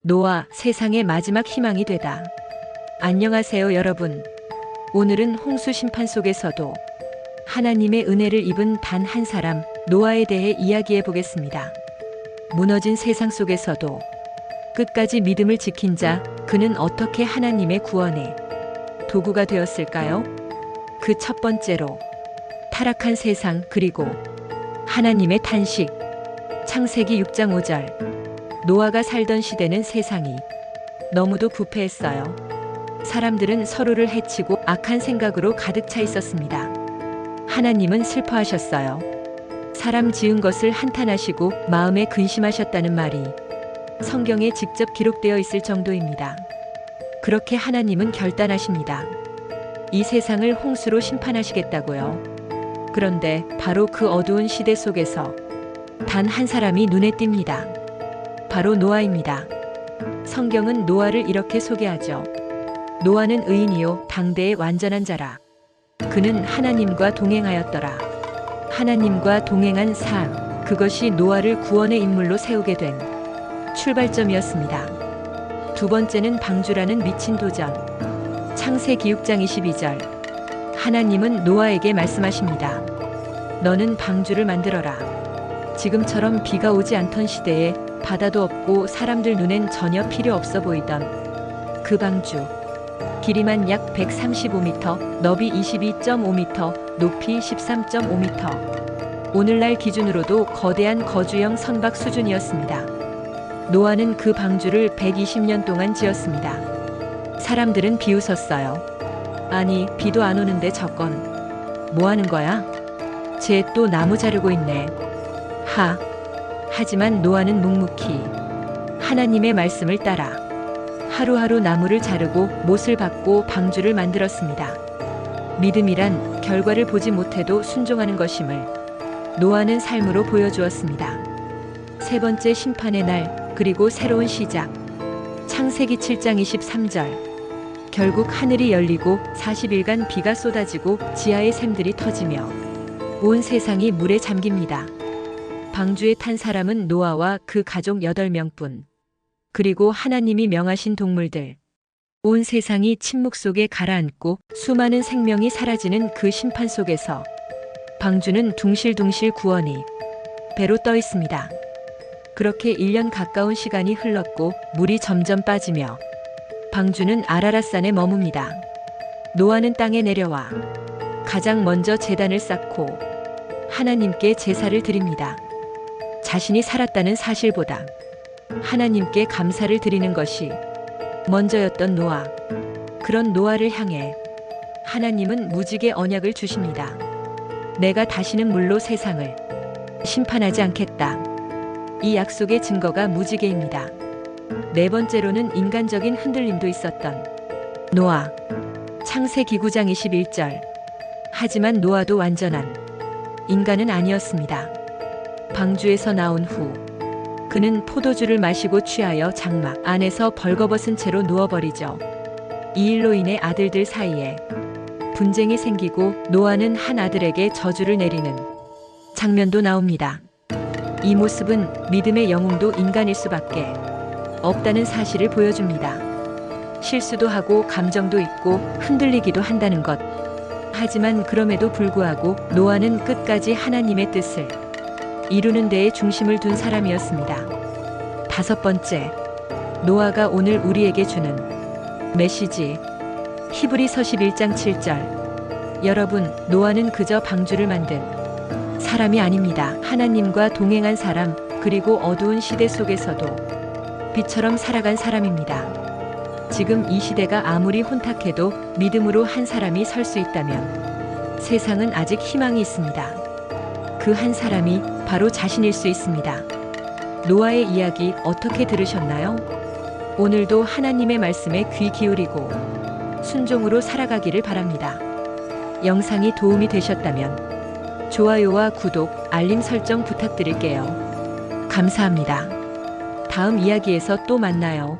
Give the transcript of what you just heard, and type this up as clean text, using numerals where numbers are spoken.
노아, 세상의 마지막 희망이 되다. 안녕하세요, 여러분. 오늘은 홍수 심판 속에서도 하나님의 은혜를 입은 단 한 사람, 노아에 대해 이야기해 보겠습니다. 무너진 세상 속에서도 끝까지 믿음을 지킨 자, 그는 어떻게 하나님의 구원의 도구가 되었을까요? 그 첫 번째로, 타락한 세상 그리고 하나님의 탄식. 창세기 6장 5절. 노아가 살던 시대는 세상이 너무도 부패했어요. 사람들은 서로를 해치고 악한 생각으로 가득 차 있었습니다. 하나님은 슬퍼하셨어요. 사람 지은 것을 한탄하시고 마음에 근심하셨다는 말이 성경에 직접 기록되어 있을 정도입니다. 그렇게 하나님은 결단하십니다. 이 세상을 홍수로 심판하시겠다고요. 그런데 바로 그 어두운 시대 속에서 단 한 사람이 눈에 띕니다. 바로 노아입니다. 성경은 노아를 이렇게 소개하죠. 노아는 의인이요 당대의 완전한 자라. 그는 하나님과 동행하였더라. 하나님과 동행한 삶, 그것이 노아를 구원의 인물로 세우게 된 출발점이었습니다. 두 번째는 방주라는 미친 도전. 창세기 6장 22절. 하나님은 노아에게 말씀하십니다. 너는 방주를 만들어라. 지금처럼 비가 오지 않던 시대에 바다도 없고 사람들 눈엔 전혀 필요 없어 보이던 그 방주. 길이만 약 135m, 너비 22.5m, 높이 13.5m. 오늘날 기준으로도 거대한 거주형 선박 수준이었습니다. 노아는 그 방주를 120년 동안 지었습니다. 사람들은 비웃었어요. 아니, 비도 안 오는데 저건 뭐 하는 거야? 쟤 또 나무 자르고 있네. 하지만 노아는 묵묵히 하나님의 말씀을 따라 하루하루 나무를 자르고 못을 박고 방주를 만들었습니다. 믿음이란 결과를 보지 못해도 순종하는 것임을 노아는 삶으로 보여주었습니다. 세 번째, 심판의 날, 그리고 새로운 시작. 창세기 7장 23절. 결국 하늘이 열리고 40일간 비가 쏟아지고 지하의 샘들이 터지며 온 세상이 물에 잠깁니다. 방주에 탄 사람은 노아와 그 가족 8명뿐. 그리고 하나님이 명하신 동물들. 온 세상이 침묵 속에 가라앉고 수많은 생명이 사라지는 그 심판 속에서 방주는 둥실둥실 구원이 배로 떠 있습니다. 그렇게 1년 가까운 시간이 흘렀고 물이 점점 빠지며 방주는 아라랏산에 머뭅니다. 노아는 땅에 내려와 가장 먼저 제단을 쌓고 하나님께 제사를 드립니다. 자신이 살았다는 사실보다 하나님께 감사를 드리는 것이 먼저였던 노아. 그런 노아를 향해 하나님은 무지개 언약을 주십니다. 내가 다시는 물로 세상을 심판하지 않겠다. 이 약속의 증거가 무지개입니다. 네 번째로는 인간적인 흔들림도 있었던 노아. 창세기 9장 21절. 하지만 노아도 완전한 인간은 아니었습니다. 방주에서 나온 후 그는 포도주를 마시고 취하여 장막 안에서 벌거벗은 채로 누워버리죠. 이 일로 인해 아들들 사이에 분쟁이 생기고 노아는 한 아들에게 저주를 내리는 장면도 나옵니다. 이 모습은 믿음의 영웅도 인간일 수밖에 없다는 사실을 보여줍니다. 실수도 하고 감정도 있고 흔들리기도 한다는 것. 하지만 그럼에도 불구하고 노아는 끝까지 하나님의 뜻을 이루는 데에 중심을 둔 사람이었습니다. 다섯 번째, 노아가 오늘 우리에게 주는 메시지. 히브리서 11장 7절. 여러분, 노아는 그저 방주를 만든 사람이 아닙니다. 하나님과 동행한 사람, 그리고 어두운 시대 속에서도 빛처럼 살아간 사람입니다. 지금 이 시대가 아무리 혼탁해도 믿음으로 한 사람이 설 수 있다면 세상은 아직 희망이 있습니다. 그 한 사람이 바로 자신일 수 있습니다. 노아의 이야기 어떻게 들으셨나요? 오늘도 하나님의 말씀에 귀 기울이고 순종으로 살아가기를 바랍니다. 영상이 도움이 되셨다면 좋아요와 구독, 알림 설정 부탁드릴게요. 감사합니다. 다음 이야기에서 또 만나요.